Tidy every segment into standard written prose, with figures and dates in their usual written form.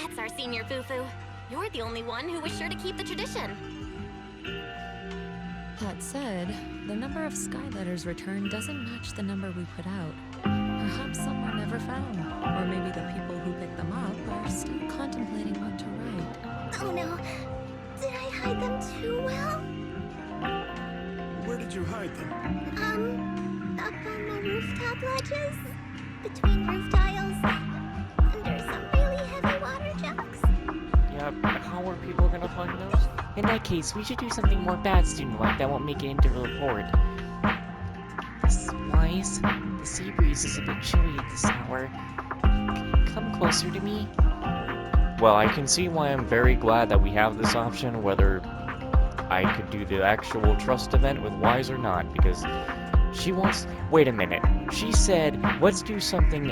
That's our senior foo-foo. You're the only one who was sure to keep the tradition. That said, the number of Skyletters returned doesn't match the number we put out. Perhaps some were never found, or maybe the people who picked them up are still contemplating what to write. Oh no. Did I hide them too well? Where did you hide them? Up on the rooftop ledges, between roof tiles, under some really heavy water jugs. Yeah, how are people gonna find those? In that case, we should do something more bad student-like that won't make it into the report. Wise, the sea breeze is a bit chilly at this hour. Come closer to me. Well, I can see why I'm very glad that we have this option, whether I could do the actual trust event with Wise or not, because she wants... Wait a minute. She said, let's do something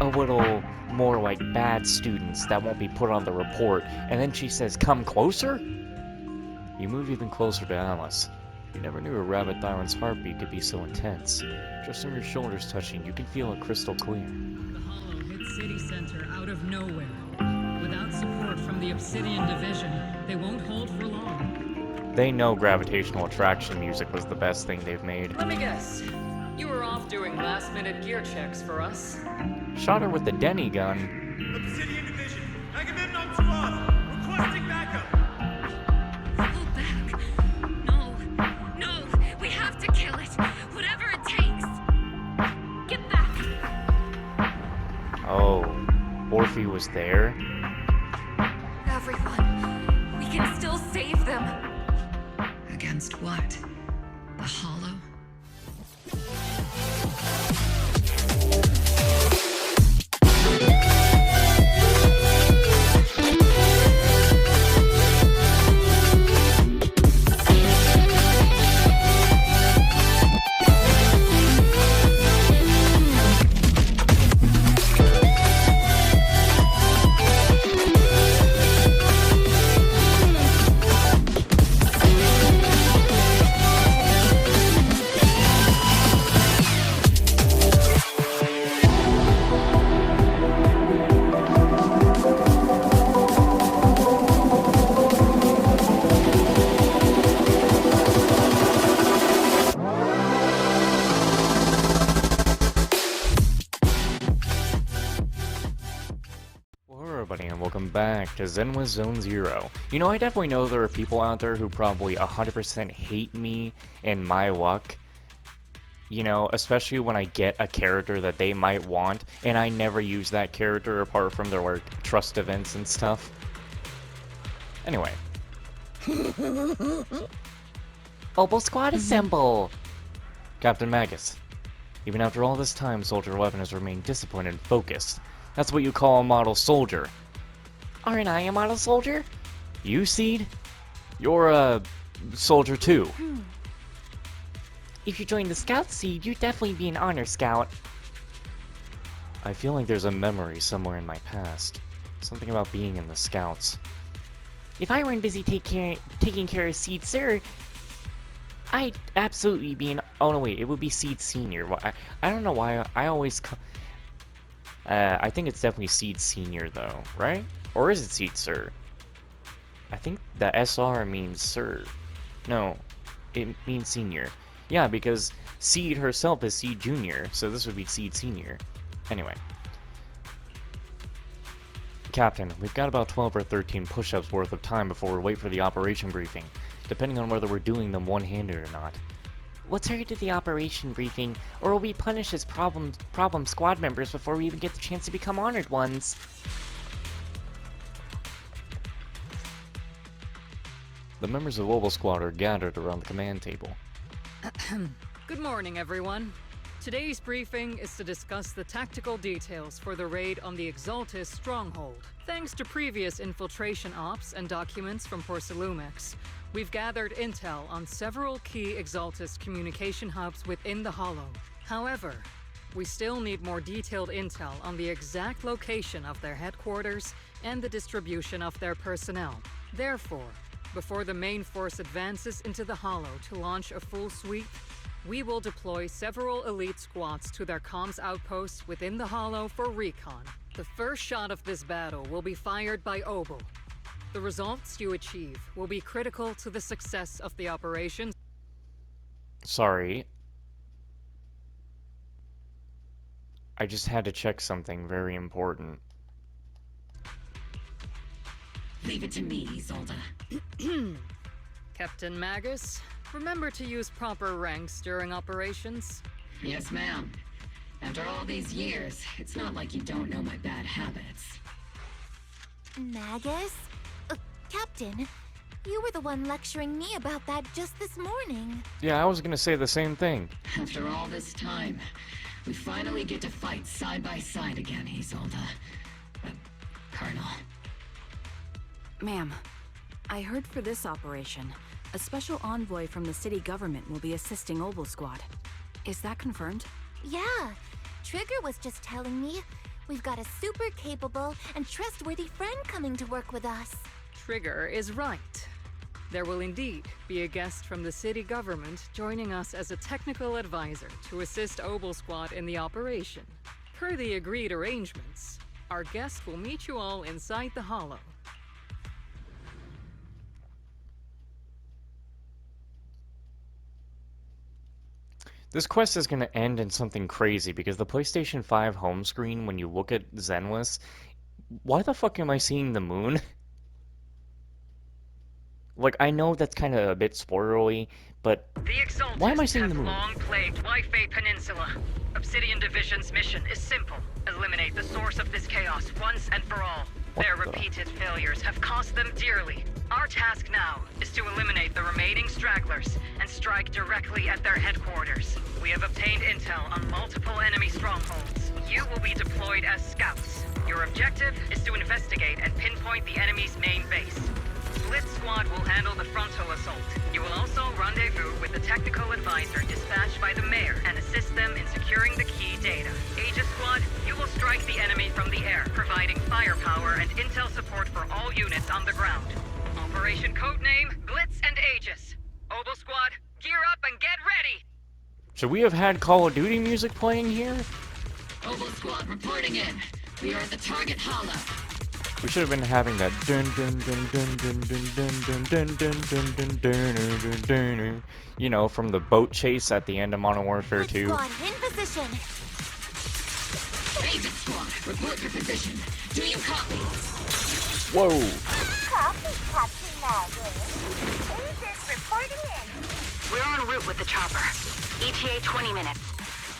a little more like bad students that won't be put on the report, and then she says, come closer? You move even closer to Alice. You never knew a rabbit Thyron's heartbeat could be so intense. Just from your shoulders touching, you can feel it crystal clear. The Hollow hit City Center out of nowhere. Without support from the Obsidian Division, they won't hold for long. They know gravitational attraction music was the best thing they've made. Let me guess. You were off doing last-minute gear checks for us. Shot her with the Denny gun. Obsidian Division, Agamemnon to off, requesting backup. Hold back. No, we have to kill it. Whatever it takes. Get back. Oh, Orphe was there? Everyone, we can still save them. Against what? The Hollow? Back to ZENLESS Zone Zero. You know, I definitely know there are people out there who probably 100% hate me and my luck. You know, especially when I get a character that they might want, and I never use that character apart from their like trust events and stuff. Anyway. Obol Squad assemble! Captain Magus. Even after all this time, Soldier 11 has remained disciplined and focused. That's what you call a model soldier. Aren't I a model soldier? You, Seed? You're a soldier too. If you join the Scout Seed, you'd definitely be an honor scout. I feel like there's a memory somewhere in my past. Something about being in the Scouts. If I weren't busy taking care of Seed Sir, I'd absolutely be an... Oh no wait, it would be Seed Senior. I don't know why I always... I think it's definitely Seed Senior though, right? Or is it Seed Sir? I think the SR means Sir. No, it means Senior. Yeah, because Seed herself is Seed Junior, so this would be Seed Senior. Anyway. Captain, we've got about 12 or 13 push-ups worth of time before we wait for the operation briefing, depending on whether we're doing them one-handed or not. Let's hurry to the operation briefing, or we'll be punished as problem squad members before we even get the chance to become honored ones. The members of Obol Squad are gathered around the command table. Good morning, everyone. Today's briefing is to discuss the tactical details for the raid on the Exaltis stronghold. Thanks to previous infiltration ops and documents from Porcelumix, we've gathered intel on several key Exaltis communication hubs within the Hollow. However, we still need more detailed intel on the exact location of their headquarters and the distribution of their personnel. Therefore, before the main force advances into the Hollow to launch a full sweep, We will deploy several elite squads to their comms outposts within the Hollow for recon. The first shot of this battle will be fired by Obol. The results you achieve will be critical to the success of the operation. Sorry. I just had to check something very important. Leave it to me, Isolde. Captain Magus, remember to use proper ranks during operations. Yes, ma'am. After all these years, it's not like you don't know my bad habits. Magus? Captain, you were the one lecturing me about that just this morning. Yeah, I was gonna say the same thing. After all this time, we finally get to fight side by side again, Isolde. Colonel. Ma'am, I heard for this operation, a special envoy from the city government will be assisting Obol Squad. Is that confirmed? Yeah, Trigger was just telling me we've got a super capable and trustworthy friend coming to work with us. Trigger is right. There will indeed be a guest from the city government joining us as a technical advisor to assist Obol Squad in the operation. Per the agreed arrangements, our guest will meet you all inside the Hollow. This quest is going to end in something crazy because the PlayStation 5 home screen, when you look at Zenless, why the fuck am I seeing the moon? Like, I know that's kind of a bit spoilery, but why am I seeing the moon? The Exaltists have long plagued Waifei Peninsula. Obsidian Division's mission is simple. Eliminate the source of this chaos once and for all. Their repeated failures have cost them dearly. Our task now is to eliminate the remaining stragglers and strike directly at their headquarters. We have obtained intel on multiple enemy strongholds. You will be deployed as scouts. Your objective is to investigate and pinpoint the enemy's main base. Blitz Squad will handle the frontal assault. You will also rendezvous with the technical advisor dispatched by the mayor and assist them in securing the key data. Aegis Squad, you will strike the enemy from the air, providing firepower and intel support for all units on the ground. Operation codename Blitz and Aegis. Obol Squad, gear up and get ready! Should we have had Call of Duty music playing here? Obol Squad reporting in. We are at the target hollow. We should have been having that dun dun dun dun dun dun dun dun dun dun dun dun dun dun, you know, from the boat chase at the end of Modern Warfare 2. Squad in position. Aegis Squad, report your position. Do you copy? Whoa! Copy, Captain Magus. Aegis reporting in. We're en route with the chopper. ETA 20 minutes.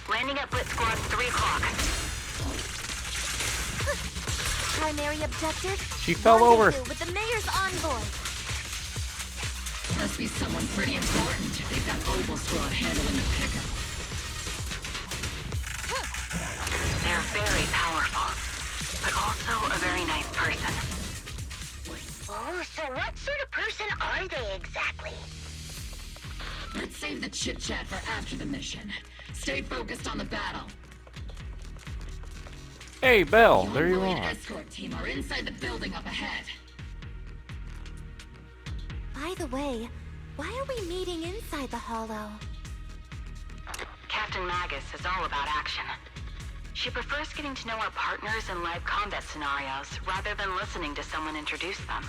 Landing at Blitz Squad 3 o'clock. Primary objective? She fell over. With the mayor's envoy. Must be someone pretty important. They've got Obol Squad handling the pickup. They're very powerful, but also a very nice person. Oh, so what sort of person are they exactly? Let's save the chit-chat for after the mission. Stay focused on the battle. Hey, Belle, The there you envoy and are. escort team are inside the building up ahead. By the way, why are we meeting inside the Hollow? Captain Magus is all about action. She prefers getting to know our partners in live combat scenarios rather than listening to someone introduce them.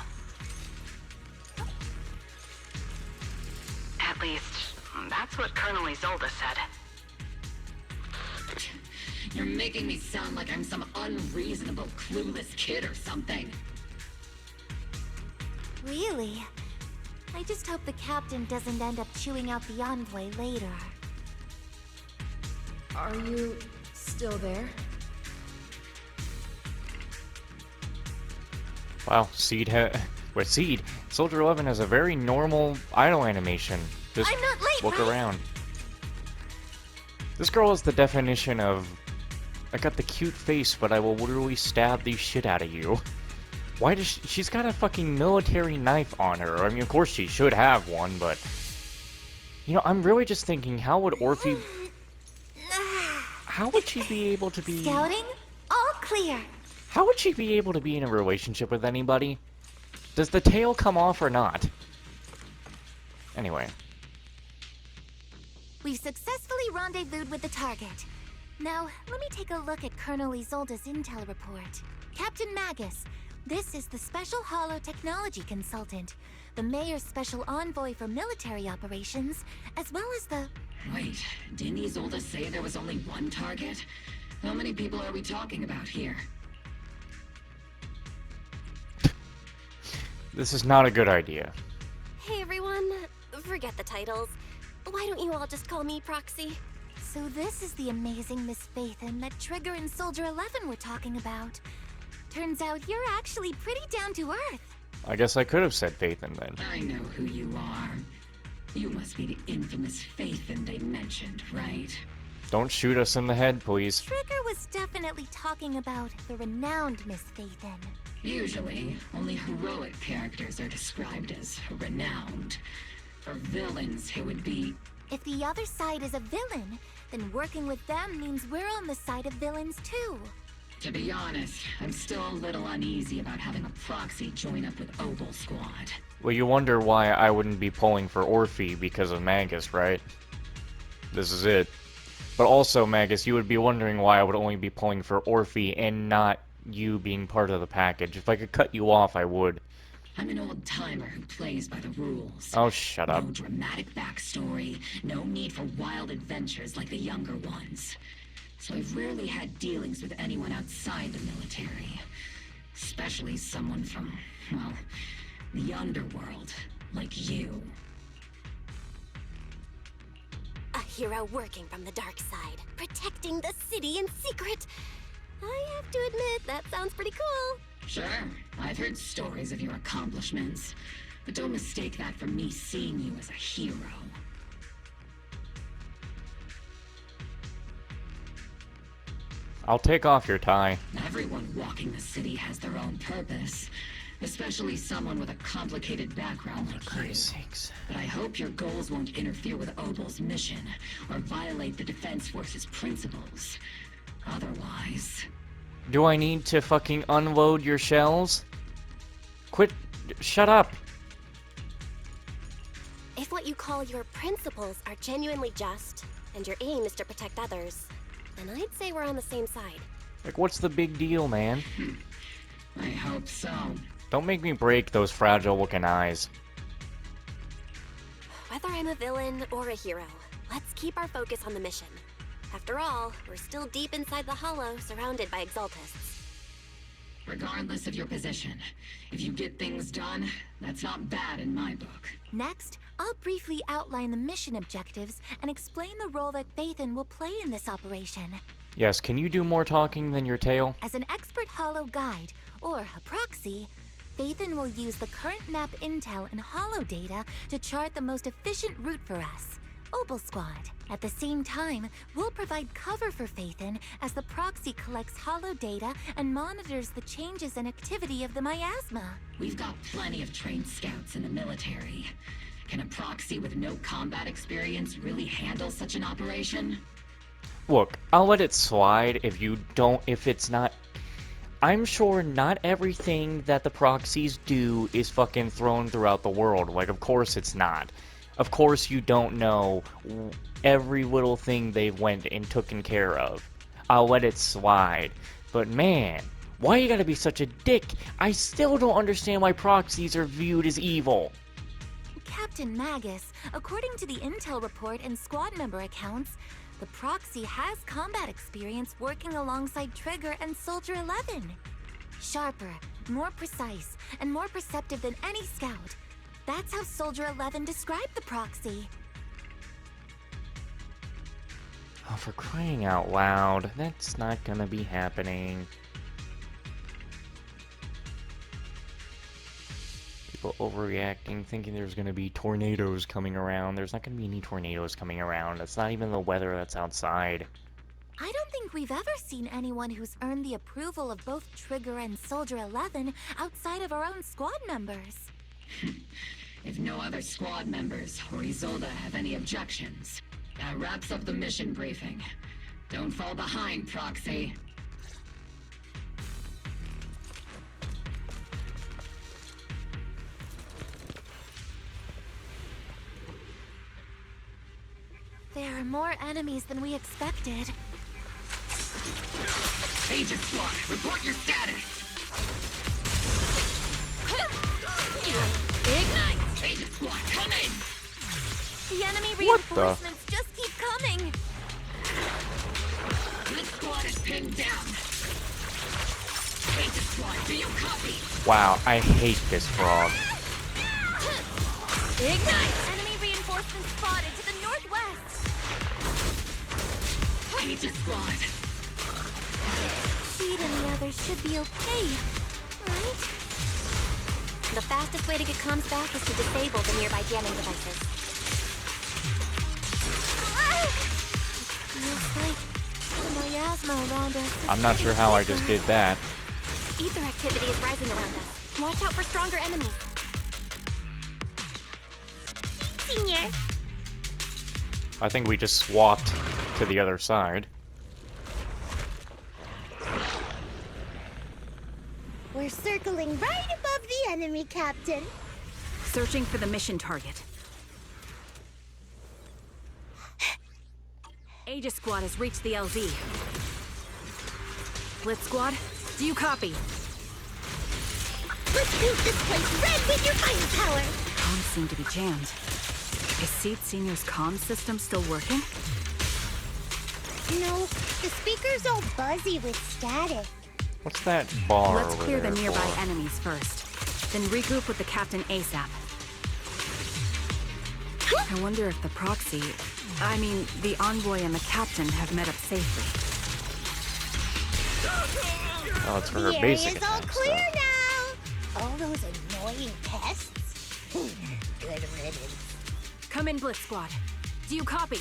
At least, that's what Colonel Isolde said. You're making me sound like I'm some unreasonable, clueless kid or something. Really? I just hope the captain doesn't end up chewing out the envoy later. Are you still there? Wow, Seed Soldier 11 has a very normal idle animation. Just I'm not late, look right? around. This girl is the definition of, I got the cute face, but I will literally stab the shit out of you. Why does she's got a fucking military knife on her? I mean, of course she should have one, but... You know, I'm really just thinking, how would Orphe... How would she be able to be... Scouting? All clear. How would she be able to be in a relationship with anybody? Does the tail come off or not? Anyway. We've successfully rendezvoused with the target. Now, let me take a look at Colonel Isolde's intel report. Captain Magus, this is the Special Hollow Technology Consultant, the Mayor's Special Envoy for Military Operations, as well as the... Wait, didn't Isolde say there was only one target? How many people are we talking about here? This is not a good idea. Hey everyone, forget the titles. Why don't you all just call me Proxy? So this is the amazing Miss Phaethon that Trigger and Soldier 11 were talking about. Turns out you're actually pretty down to earth. I guess I could have said Phaethon then. I know who you are. You must be the infamous Phaethon they mentioned, right? Don't shoot us in the head, please. Trigger was definitely talking about the renowned Miss Phaethon. Usually, only heroic characters are described as renowned. For villains, it would be... If the other side is a villain, then working with them means we're on the side of villains too. To be honest, I'm still a little uneasy about having a proxy join up with Obol Squad. Well, you wonder why I wouldn't be pulling for Orphe because of Magus, right? This is it. But also, Magus, you would be wondering why I would only be pulling for Orphe and not you being part of the package. If I could cut you off, I would. I'm an old-timer who plays by the rules. Oh, shut up. No dramatic backstory, no need for wild adventures like the younger ones. So I've rarely had dealings with anyone outside the military. Especially someone from, well, the underworld, like you. A hero working from the dark side, protecting the city in secret. I have to admit, that sounds pretty cool. Sure, I've heard stories of your accomplishments, but don't mistake that for me seeing you as a hero. I'll take off your tie. Everyone walking the city has their own purpose, especially someone with a complicated background like you. Christ's sakes. But I hope your goals won't interfere with Obol's mission, or violate the Defense Force's principles. Otherwise... Do I need to fucking unload your shells? Quit. Shut up. If what you call your principles are genuinely just, and your aim is to protect others, then I'd say we're on the same side. Like, what's the big deal, man? I hope so. Don't make me break those fragile-looking eyes. Whether I'm a villain or a hero, let's keep our focus on the mission. After all, we're still deep inside the Hollow, surrounded by Exaltists. Regardless of your position, if you get things done, that's not bad in my book. Next, I'll briefly outline the mission objectives and explain the role that Phaethon will play in this operation. Yes, can you do more talking than your tail? As an expert Hollow guide, or a proxy, Phaethon will use the current map intel and Hollow data to chart the most efficient route for us, Obol Squad. At the same time, we'll provide cover for Phaethon as the proxy collects Hollow data and monitors the changes and activity of the miasma. We've got plenty of trained scouts in the military. Can a proxy with no combat experience really handle such an operation? Look, I'll let it slide if it's not... I'm sure not everything that the proxies do is fucking thrown throughout the world. Like, of course it's not. Of course you don't know every little thing they've went and taken care of. I'll let it slide. But man, why you gotta be such a dick? I still don't understand why proxies are viewed as evil. Captain Magus, according to the intel report and squad member accounts, the proxy has combat experience working alongside Trigger and Soldier 11. Sharper, more precise, and more perceptive than any scout. That's how Soldier 11 described the proxy. Oh, for crying out loud, that's not gonna be happening. People overreacting, thinking there's gonna be tornadoes coming around. There's not gonna be any tornadoes coming around. It's not even the weather that's outside. I don't think we've ever seen anyone who's earned the approval of both Trigger and Soldier 11 outside of our own squad members. If no other squad members or Isolde have any objections, that wraps up the mission briefing. Don't fall behind, Proxy. There are more enemies than we expected. Agent Squad, report your status. Ignite! Agent Squad, come in. The enemy What the? reinforcements just keep coming. This squad is pinned down. Agent Squad, do you copy? Wow, I hate this frog. Ignite! Enemy reinforcements spotted to the northwest. Agent Squad. Seed and the others should be okay, right? The fastest way to get comms back is to disable the nearby jamming devices. Looks like the miasma around us. I'm not sure how I just did that. Ether activity is rising around us. Watch out for stronger enemies. Senior. I think we just swapped to the other side. We're circling right above the enemy, Captain. Searching for the mission target. Aegis Squad has reached the LZ. Blitz Squad, do you copy? Let's paint this place red with your firepower. Comms seem to be jammed. Is Seed Senior's comm system still working? No, the speaker's all buzzy with static. What's that bar Let's over clear the there nearby for? enemies first. Then regroup with the captain ASAP. I wonder if the proxy, the envoy and the captain have met up safely. Oh, it's for her The basic area's all attack clear stuff. now. All those annoying pests. Good riddance. Come in, Blitz Squad. Do you copy?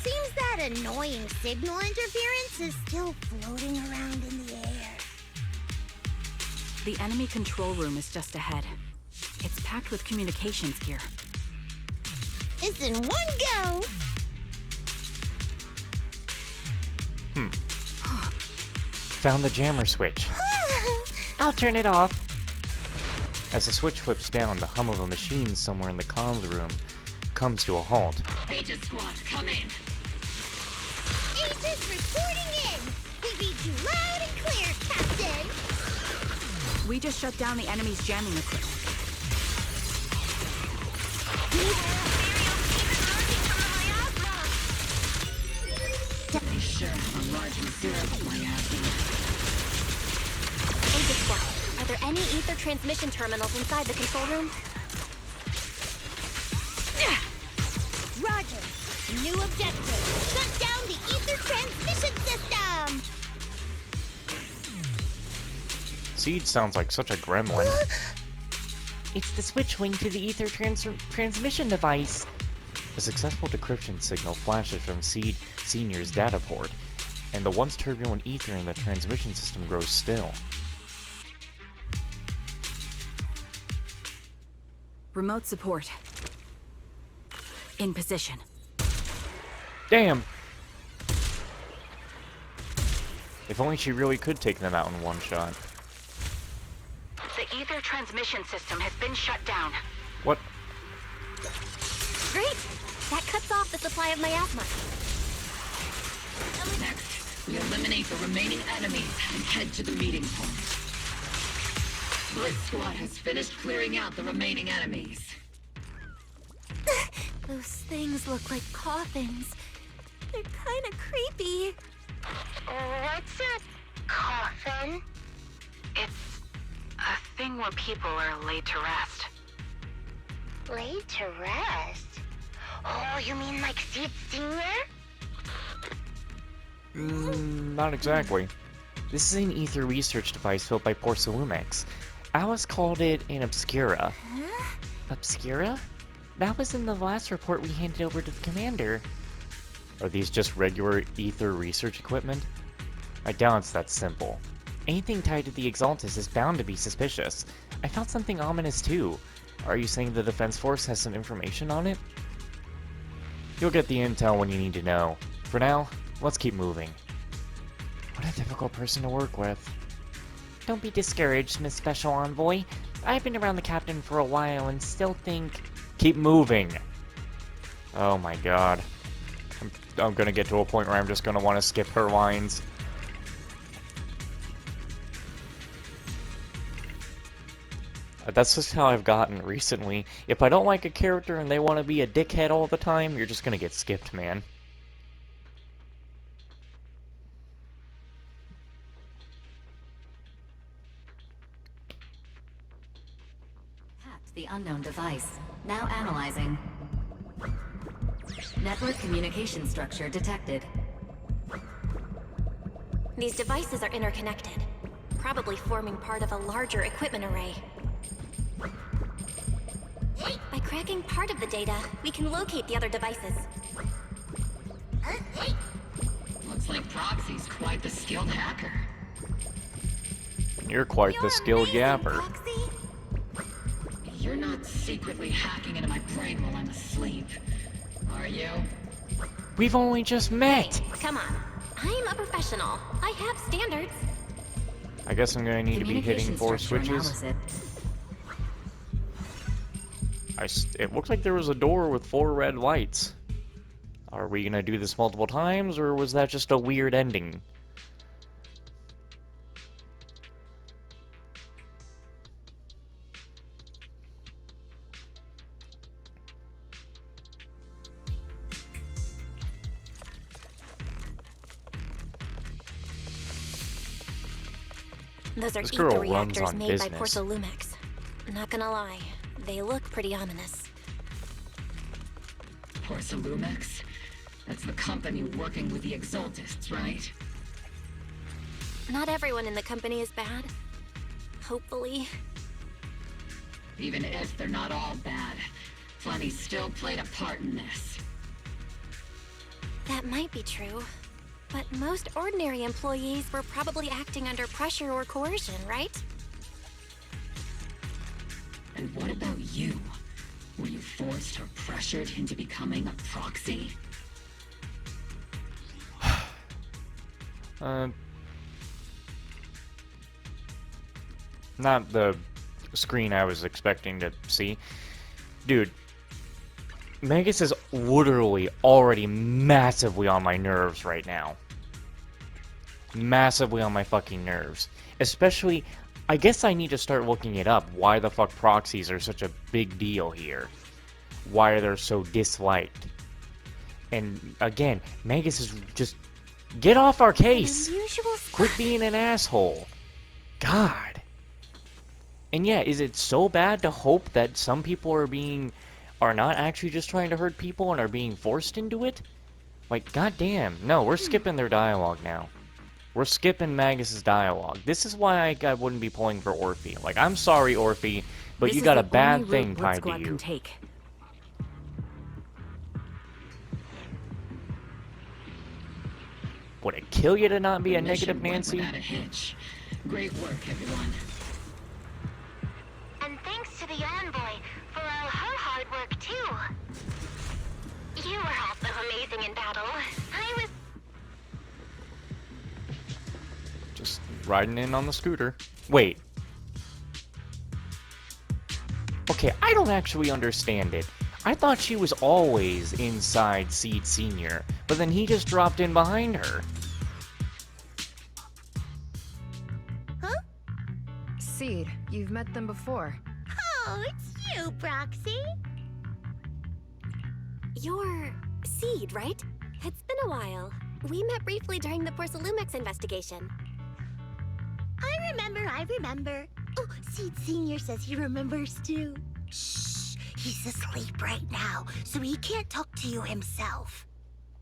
Seems that annoying signal interference is still floating around in the air. The enemy control room is just ahead. It's packed with communications gear. It's in one go. Found the jammer switch. I'll turn it off. As the switch flips down, the hum of a machine somewhere in the comms room comes to a halt. Agent Squad, come in. Agents reporting in. We read you loud and clear, Captain. We just shut down the enemy's jamming equipment. Be sure I'm largely zero of my asking. Aegis Squad, are there any ether transmission terminals inside the control room? Roger. New objective. Shut down the ether transmission system. Seed sounds like such a gremlin. It's the switch link to the ether transmission device. A successful decryption signal flashes from Seed Senior's data port, and the once turbulent ether in the transmission system grows still. Remote support. In position. Damn! If only she really could take them out in one shot. The ether transmission system has been shut down. What? Great! That cuts off the supply of miasma. Next, we eliminate the remaining enemies and head to the meeting point. Blitz Squad has finished clearing out the remaining enemies. Those things look like coffins. They're kind of creepy. What's a coffin? It's a thing where people are laid to rest. Laid to rest? Oh, you mean like Seed Senior? Not exactly. This is an ether research device built by Porcelumex. Alice called it an Obscura. Obscura? That was in the last report we handed over to the commander. Are these just regular ether research equipment? I doubt it's that simple. Anything tied to the Exaltus is bound to be suspicious. I felt something ominous too. Are you saying the Defense Force has some information on it? You'll get the intel when you need to know. For now, let's keep moving. What a difficult person to work with. Don't be discouraged, Miss Special Envoy. I've been around the captain for a while and still think... Keep moving! Oh my god. I'm gonna get to a point where I'm just gonna want to skip her lines. That's just how I've gotten recently. If I don't like a character and they want to be a dickhead all the time, you're just gonna get skipped, man. Hacked the unknown device. Now analyzing. Network communication structure detected. These devices are interconnected, probably forming part of a larger equipment array. By cracking part of the data, we can locate the other devices. Looks like Proxy's quite the skilled hacker. You're quite the skilled yapper. Proxy? You're not secretly hacking into my brain while I'm asleep, are you? We've only just met! Hey, come on. I'm a professional. I have standards. I guess I'm gonna need to be hitting 4 switches. It looked like there was a door with 4 red lights. Are we gonna do this multiple times, or was that just a weird ending? Those are This ether girl runs reactors on made by business. Porcelumex. Not gonna lie, they look pretty ominous. Porcelumex? That's the company working with the Exaltists, right? Not everyone in the company is bad. Hopefully. Even if they're not all bad, Plenty still played a part in this. That might be true. But most ordinary employees were probably acting under pressure or coercion, right? And what about you? Were you forced or pressured into becoming a proxy? Not the screen I was expecting to see. Dude, Magus is literally already massively on my nerves right now. Massively on my fucking nerves. Especially, I guess I need to start looking it up. Why the fuck proxies are such a big deal here. Why they're so disliked. And again, Magus is just... Get off our case! Quit being an asshole. God. And yeah, is it so bad to hope that some people are not actually just trying to hurt people and are being forced into it? Like, goddamn. No, we're skipping their dialogue now. We're skipping Magus's dialogue. This is why I wouldn't be pulling for Orphe. Like, I'm sorry, Orphe, but you got a bad thing tied to you. Would it kill you to not be a negative Nancy? Without a hitch. Great work, everyone. And thanks to the envoy for all her hard work, too. You were also amazing in battle. I was... Just riding in on the scooter. Wait. Okay, I don't actually understand it. I thought she was always inside Seed Senior, but then he just dropped in behind her. Huh? Seed, you've met them before. Oh, it's you, Proxy. You're... Seed, right? It's been a while. We met briefly during the Porcelumex investigation. I remember. Oh, Seed Senior says he remembers too. Shh. He's asleep right now, so he can't talk to you himself.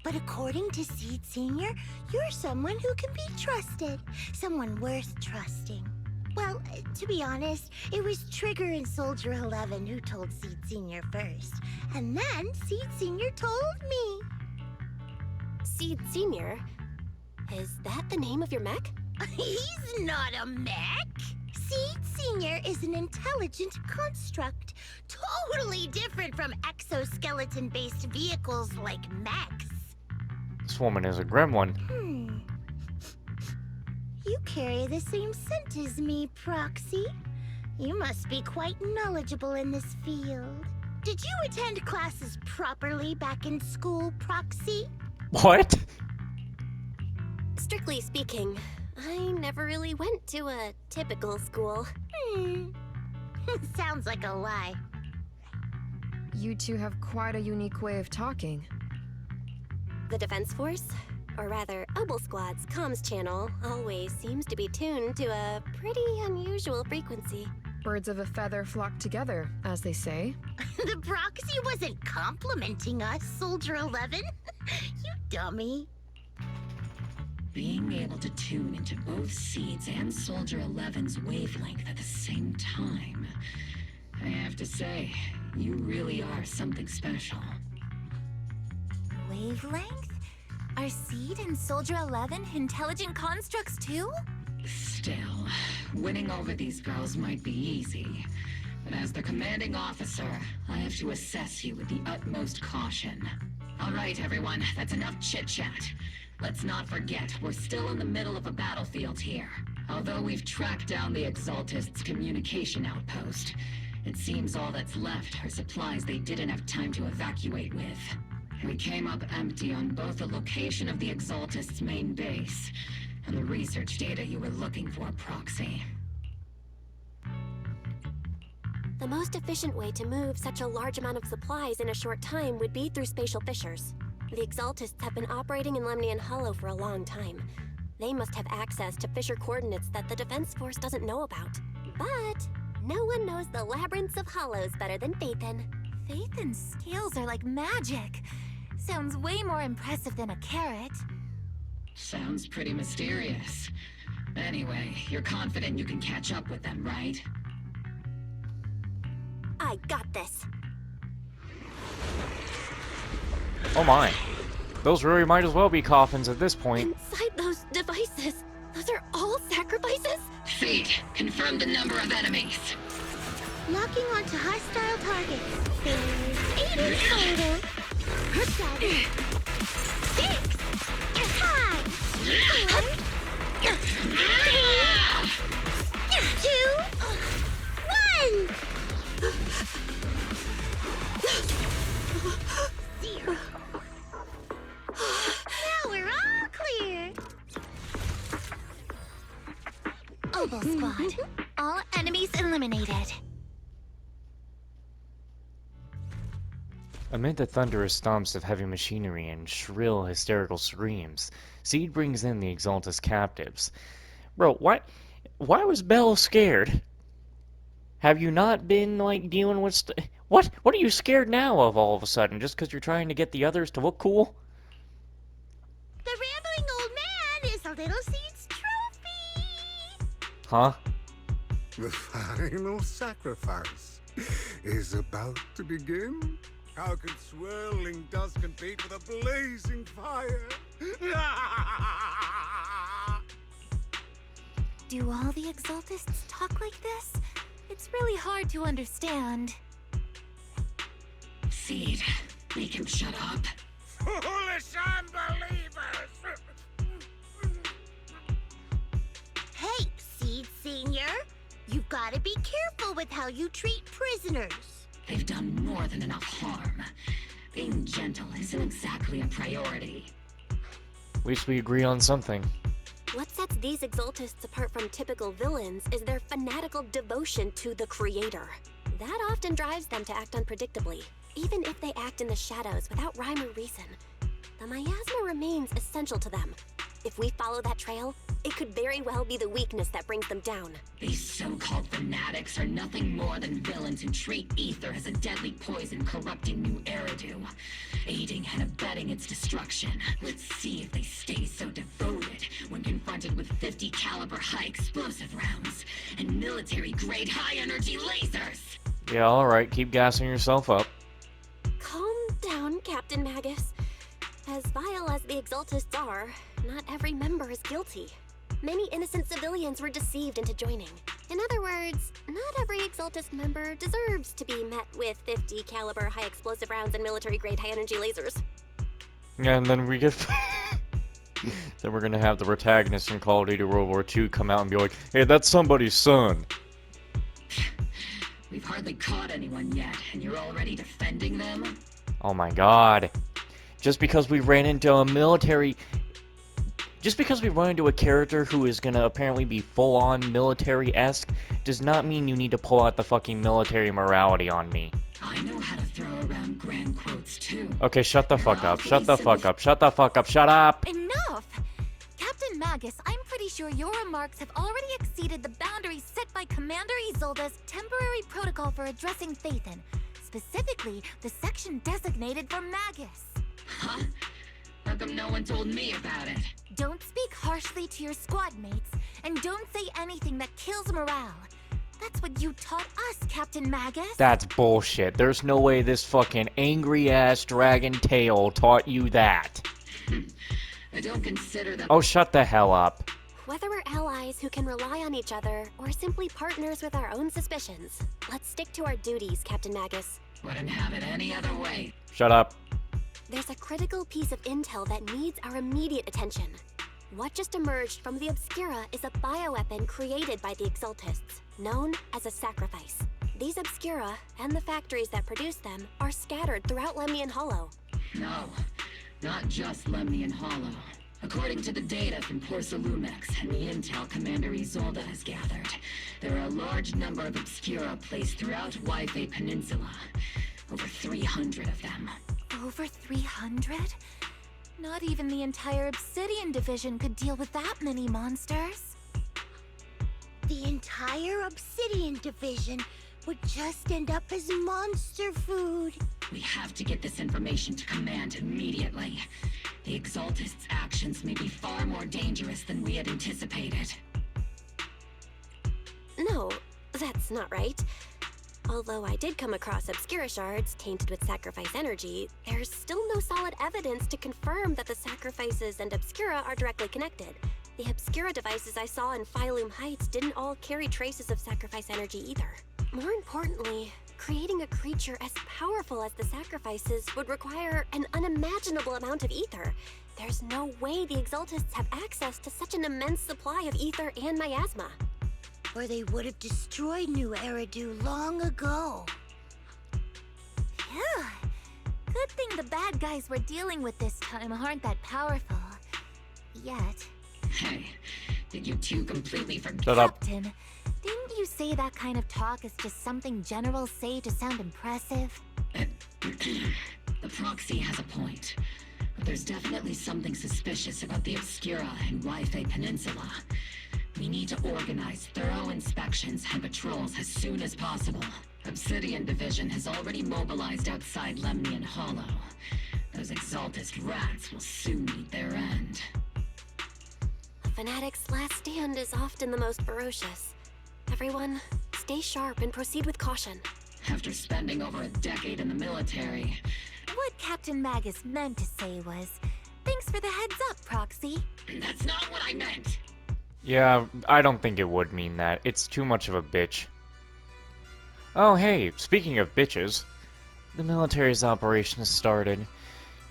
But according to Seed Senior, you're someone who can be trusted. Someone worth trusting. Well, to be honest, it was Trigger and Soldier 11 who told Seed Senior first. And then Seed Senior told me. Seed Senior? Is that the name of your mech? He's not a mech. Seed Senior is an intelligent construct, totally different from exoskeleton-based vehicles like mechs. This woman is a gremlin. You carry the same scent as me, Proxy. You must be quite knowledgeable in this field. Did you attend classes properly back in school, Proxy? What? Strictly speaking, I never really went to a typical school. Sounds like a lie. You two have quite a unique way of talking. The Defense Force, or rather Obol Squad's comms channel, always seems to be tuned to a pretty unusual frequency. Birds of a feather flock together, as they say. The Proxy wasn't complimenting us, Soldier 11. You dummy. Being able to tune into both Seeds and Soldier 11's wavelength at the same time. I have to say, you really are something special. Wavelength? Are Seed and Soldier 11 intelligent constructs too? Still, winning over these girls might be easy. But as their commanding officer, I have to assess you with the utmost caution. All right, everyone, that's enough chit-chat. Let's not forget, we're still in the middle of a battlefield here. Although we've tracked down the Exaltists' communication outpost, it seems all that's left are supplies they didn't have time to evacuate with. We came up empty on both the location of the Exaltists' main base and the research data you were looking for, Proxy. The most efficient way to move such a large amount of supplies in a short time would be through spatial fissures. The Exaltists have been operating in Lemnian Hollow for a long time. They must have access to fissure coordinates that the Defense Force doesn't know about. But no one knows the labyrinths of hollows better than Phaethon. Phaethon's scales are like magic. Sounds way more impressive than a carrot. Sounds pretty mysterious. Anyway, you're confident you can catch up with them, right? I got this. Oh my. Those really might as well be coffins at this point. Inside those devices, those are all sacrifices? Seed, confirm the number of enemies. Locking onto hostile targets. There's 8 in total. 7, 6, 5, 4, 2, 1. 0. Now we're all clear. Obol Squad. All enemies eliminated. Amid the thunderous stomps of heavy machinery and shrill, hysterical screams, Seed brings in the Exaltus captives. Bro, why was Belle scared? Have you not been, like, dealing with What are you scared now of all of a sudden? Just because you're trying to get the others to look cool? The rambling old man is a little Seed's trophy. Huh? The final sacrifice is about to begin. How can swirling dust compete with a blazing fire? Do all the Exaltists talk like this? It's really hard to understand. Seed, make him shut up. Foolish unbelievers! Hey, Seed Senior. You've got to be careful with how you treat prisoners. They've done more than enough harm. Being gentle isn't exactly a priority. At least we agree on something. What sets these Exaltists apart from typical villains is their fanatical devotion to the Creator. That often drives them to act unpredictably, even if they act in the shadows without rhyme or reason. The miasma remains essential to them. If we follow that trail, it could very well be the weakness that brings them down. These so-called fanatics are nothing more than villains who treat ether as a deadly poison corrupting new Eridu, aiding and abetting its destruction. Let's see if they stay so devoted when confronted with 50 caliber high explosive rounds and military-grade high-energy lasers. Yeah, alright, keep gassing yourself up. Calm down, Captain Magus. As vile as the Exaltists are, not every member is guilty. Many innocent civilians were deceived into joining. In other words, not every Exaltist member deserves to be met with 50 caliber high explosive rounds and military-grade high-energy lasers. Yeah, and then we get... then we're gonna have the protagonist in Call of Duty World War II come out and be like, hey, that's somebody's son. hardly caught anyone yet, and you're already defending them? Oh my god. Just because we ran into a military... Just because we run into a character who is gonna apparently be full-on military-esque does not mean you need to pull out the fucking military morality on me. I know how to throw around grand quotes too. Okay, shut the fuck up. Shut the fuck up. Shut the fuck up. Shut up! Enough! Captain Magus, I'm pretty sure your remarks have already exceeded the boundaries set by Commander Isolde's temporary protocol for addressing Phaethon. Specifically, the section designated for Magus. Huh? How come no one told me about it? Don't speak harshly to your squad mates, and don't say anything that kills morale. That's what you taught us, Captain Magus. That's bullshit. There's no way this fucking angry-ass dragon tail taught you that. I don't consider them— Oh, shut the hell up. Whether we're allies who can rely on each other, or simply partners with our own suspicions, let's stick to our duties, Captain Magus. Wouldn't have it any other way. Shut up. There's a critical piece of intel that needs our immediate attention. What just emerged from the Obscura is a bioweapon created by the Exaltists, known as a sacrifice. These Obscura, and the factories that produce them, are scattered throughout Lemnian Hollow. No, not just Lemnian Hollow. According to the data from Porcelumex and the intel Commander Isolde has gathered, there are a large number of Obscura placed throughout Yphae Peninsula. Over 300 of them. Over 300? Not even the entire Obsidian division could deal with that many monsters. The entire Obsidian division would just end up as monster food. We have to get this information to Command immediately. The Exaltists' actions may be far more dangerous than we had anticipated. No, that's not right. Although I did come across Obscura shards tainted with sacrifice energy, there's still no solid evidence to confirm that the sacrifices and Obscura are directly connected. The Obscura devices I saw in Phylum Heights didn't all carry traces of sacrifice energy either. More importantly, creating a creature as powerful as the sacrifices would require an unimaginable amount of ether. There's no way the Exaltists have access to such an immense supply of ether and miasma. Or they would have destroyed New Eridu long ago. Yeah. Good thing the bad guys we're dealing with this time aren't that powerful. Yet. Hey, did you two completely forget— Shut up. Captain, didn't you say that kind of talk is just something generals say to sound impressive? The proxy has a point. But there's definitely something suspicious about the Obscura and Yphae Peninsula. We need to organize thorough inspections and patrols as soon as possible. Obsidian Division has already mobilized outside Lemnian Hollow. Those Exaltist rats will soon meet their end. A fanatic's last stand is often the most ferocious. Everyone, stay sharp and proceed with caution. After spending over a decade in the military— What Captain Magus meant to say was, thanks for the heads up, Proxy. That's not what I meant! Yeah, I don't think it would mean that. It's too much of a bitch. Oh hey, speaking of bitches, the military's operation has started.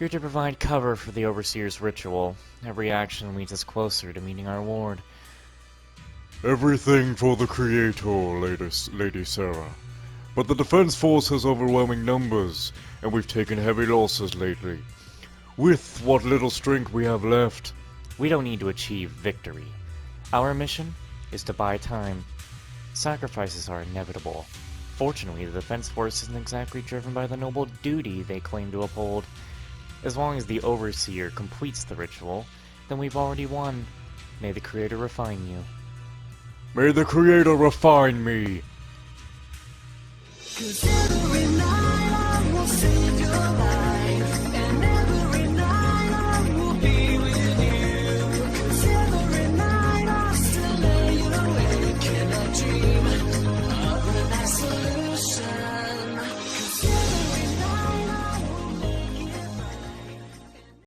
Here to provide cover for the Overseer's ritual. Every action leads us closer to meeting our lord. Everything for the Creator, Lady Sarah. But the Defense Force has overwhelming numbers, and we've taken heavy losses lately. With what little strength we have left, we don't need to achieve victory. Our mission is to buy time. Sacrifices are inevitable. Fortunately, the Defense Force isn't exactly driven by the noble duty they claim to uphold. As long as the Overseer completes the ritual, then we've already won. May the Creator refine you. May the Creator refine me! 'Cause every